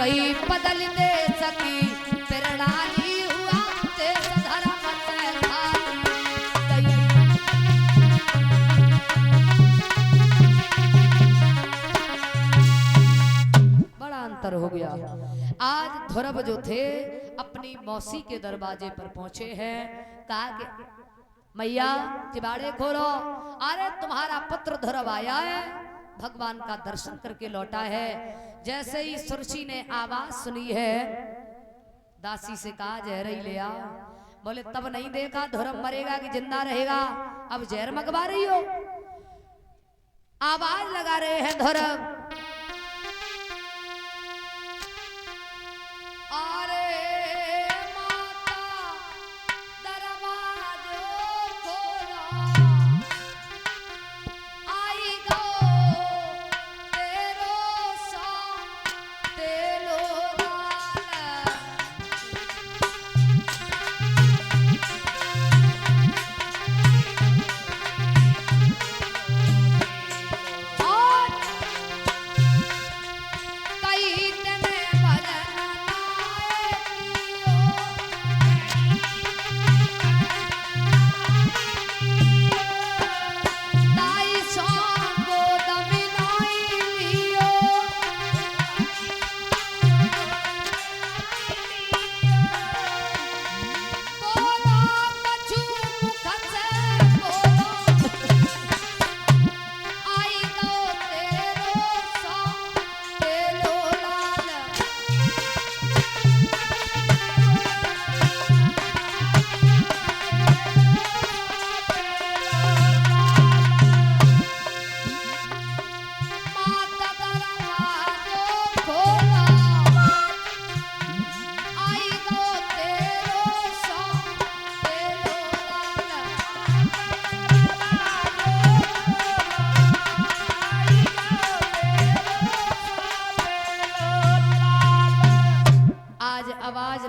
कहीं बदल दे सकी प्रणाली हुआ देश धर्म से खाली बड़ा अंतर हो गया। आज ध्रुव जो थे अपनी मौसी के दरवाजे पर पहुंचे हैं, कहा कि मैया किबाड़े खोलो, अरे तुम्हारा पुत्र ध्रुव आया है, भगवान का दर्शन करके लौटा है। जैसे ही सुरसी ने आवाज सुनी है, दासी से कहा जहर ही ले आओ। बोले तब नहीं देखा ध्रुव मरेगा कि जिंदा रहेगा, अब जहर मंगवा रही हो। आवाज लगा रहे हैं ध्रुव,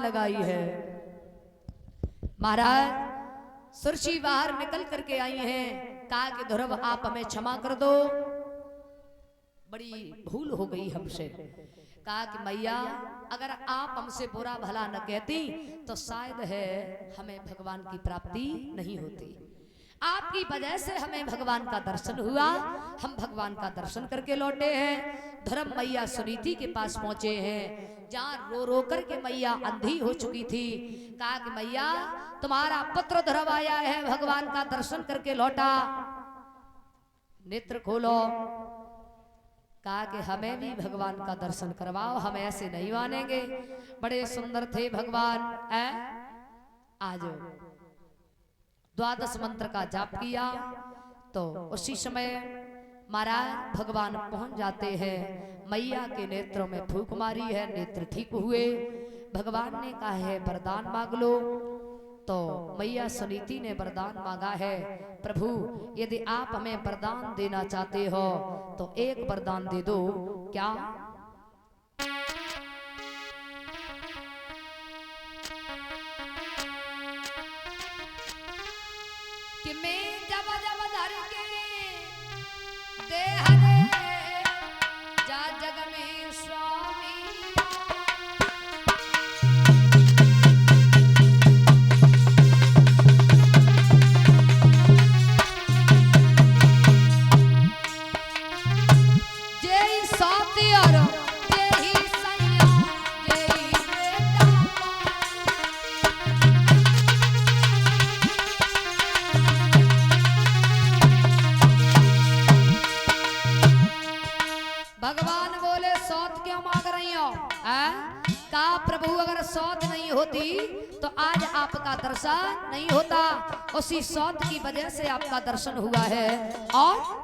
लगाई है। महाराज सुरसी बाहर निकल करके आई हैं, कहा कि ध्रुव आप हमें क्षमा कर दो, बड़ी भूल हो गई हमसे। कहा कि मैया अगर आप हमसे बुरा भला न कहती तो शायद है हमें भगवान की प्राप्ति नहीं होती। आपकी वजह से हमें भगवान का दर्शन हुआ, हम भगवान का दर्शन करके लौटे हैं। ध्रुव मैया सुनीति के पास पहुंचे हैं, जहां रो रो करके मैया अंधी हो चुकी थी। कहा कि मैया तुम्हारा पुत्र ध्रुव आया है, भगवान का दर्शन करके लौटा, नेत्र खोलो। कहा कि हमें भी भगवान का दर्शन करवाओ, हम ऐसे नहीं मानेंगे, बड़े सुंदर थे भगवान। आज द्वादश मंत्र का जाप किया तो उसी समय महाराज भगवान पहुंच जाते हैं। मैया के नेत्रों में फूंक मारी है, नेत्र ठीक हुए। भगवान ने कहा है वरदान मांग लो, तो मैया सुनीति ने वरदान मांगा है, प्रभु यदि आप हमें वरदान देना चाहते हो तो एक वरदान दे दो। क्या? कि मैं जब जब धर के देह रे जा जग में स्वामी, जय साथियार जय सैया जय बेटा भगवान बोले सौत क्यों मांग रही हो? कहा प्रभु अगर सौत नहीं होती तो आज आपका दर्शन नहीं होता, उसी सौत की वजह से आपका दर्शन हुआ है। और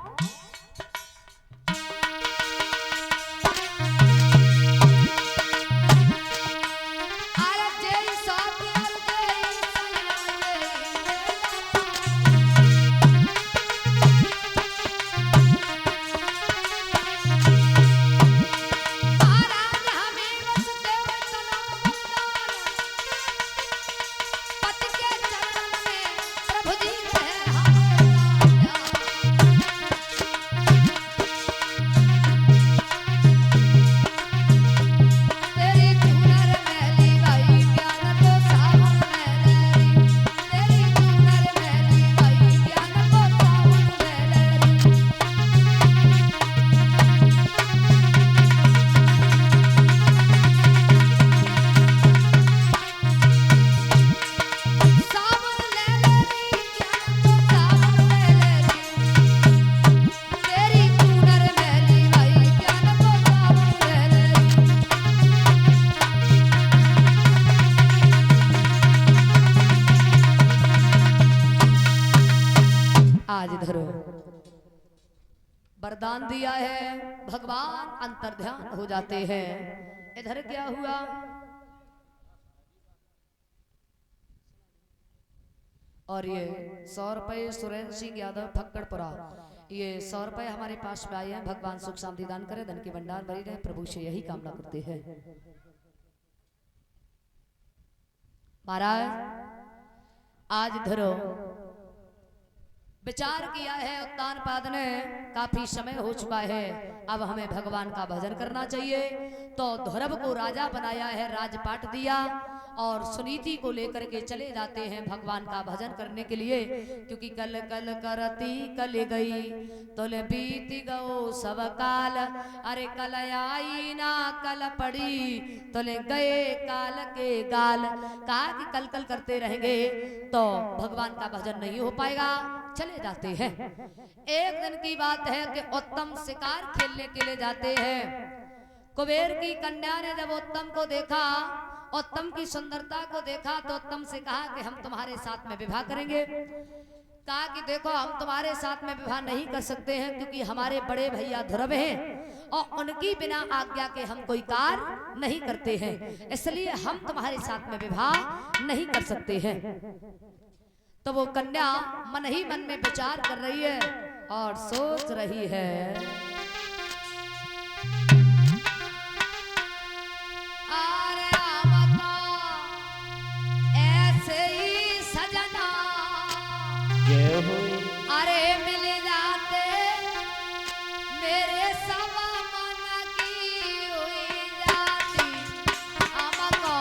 वरदान दिया है, भगवान अंतर्ध्यान हो जाते हैं। इधर क्या हुआ, और ये 100 रुपये सुरेंद्र सिंह यादव फक्कड़पुरा, ये 100 रुपये हमारे पास में आए हैं। भगवान सुख शांति दान करे, धन की भंडार भरी रहे, प्रभु से यही कामना करते हैं। महाराज आज धरो विचार किया है उत्तान पाद ने, काफी समय हो चुका है, अब हमें भगवान का भजन करना चाहिए। तो ध्रुव को राजा बनाया है, राजपाट दिया और सुनीति को लेकर के चले जाते हैं भगवान का भजन करने के लिए। क्योंकि कल कल करती कल गई, तोले बीत गओ सब काल, अरे कल आई ना कल पड़ी, तोले गए काल के गाल। कहा कि कल कल करते रहेंगे तो भगवान का भजन नहीं हो पाएगा, चले जाते हैं। एक दिन की बात है कि उत्तम शिकार खेलने के लिए जाते हैं। कुबेर की कन्या ने जब उत्तम को देखा, उत्तम की सुंदरता को देखा, तो उत्तम से कहा कि हम तुम्हारे साथ में विवाह करेंगे। कहा कि देखो हम तुम्हारे साथ में विवाह नहीं कर सकते हैं, क्योंकि हमारे बड़े भैया ध्रुव हैं और उनकी बिना आज्ञा के हम कोई कार्य नहीं करते हैं, इसलिए हम तुम्हारे साथ में विवाह नहीं कर सकते हैं। तो वो कन्या मन ही मन में विचार कर रही है और सोच रही है, अरे आवता ऐसे ही सजना, अरे मिल जाते मेरे सब मन की हुई जाती, हमको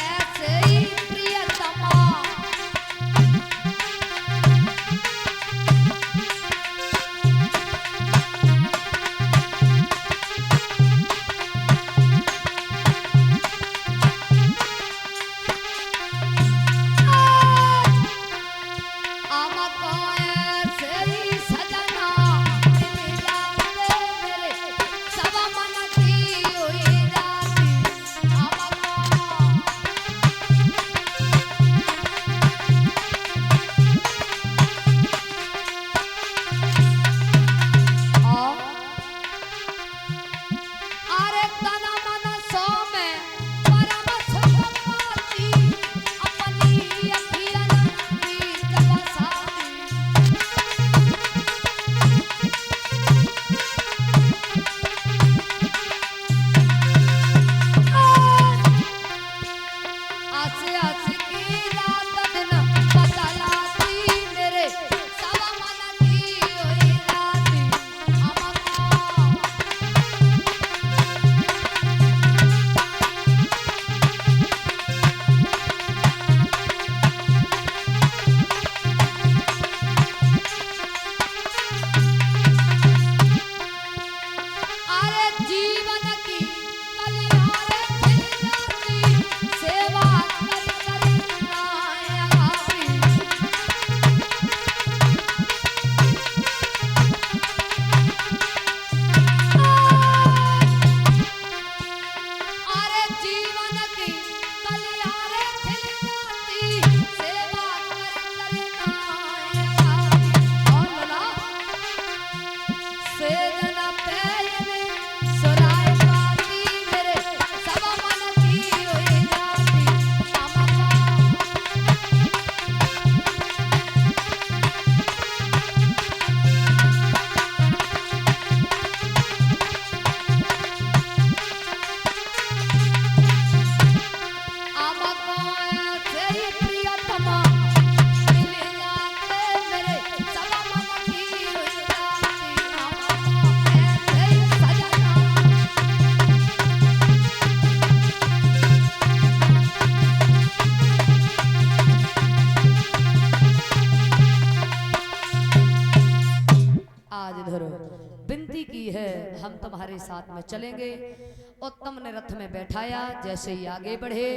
ऐसे ही प्रियतमा। हम तुम्हारे साथ में चलेंगे। उत्तम ने रथ में बैठाया, जैसे ही आगे बढ़े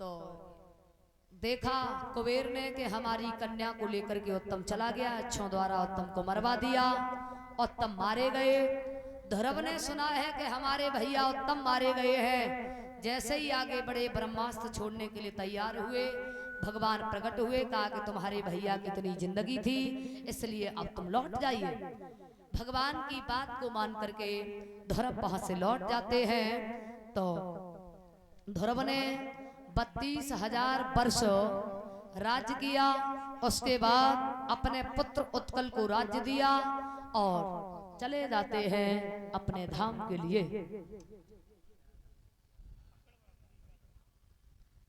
तो देखा कुबेर ने कि हमारी कन्या को लेकर के उत्तम चला गया, अच्छों द्वारा उत्तम को मरवा दिया, उत्तम मारे गए। ध्रुव ने सुना है कि हमारे भैया उत्तम मारे गए हैं। जैसे ही आगे बढ़े ब्रह्मास्त्र छोड़ने के लिए तैयार हुए, भगवान प्रकट हुए, कहा कि तुम्हारे भैया की इतनी जिंदगी थी इसलिए अब तुम लौट जाइए। भगवान की बात को मान करके ध्रुव वहां से लौट जाते हैं। तो ध्रुव ने 32,000 वर्ष राज्य किया। उसके बाद अपने पुत्र उत्कल को राज्य दिया और चले जाते हैं अपने धाम के लिए।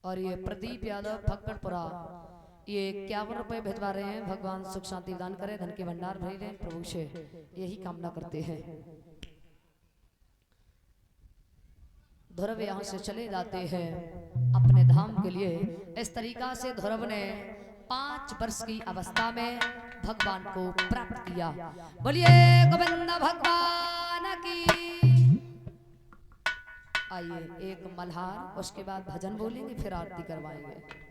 और ये प्रदीप यादव फक्कड़पुरा ये 51 रुपए भिजवा रहे हैं। भगवान सुख शांति दान करे, धन के भंडार भरे रहे, प्रभु से यही कामना करते हैं। ध्रुव यहाँ से चले जाते हैं अपने धाम के लिए। इस तरीका से ध्रुव ने 5 वर्ष की अवस्था में भगवान को प्राप्त किया। बोलिए गोविंद भगवान की। आइए एक मल्हार, उसके बाद भजन बोलेंगे, फिर आरती करवाएंगे।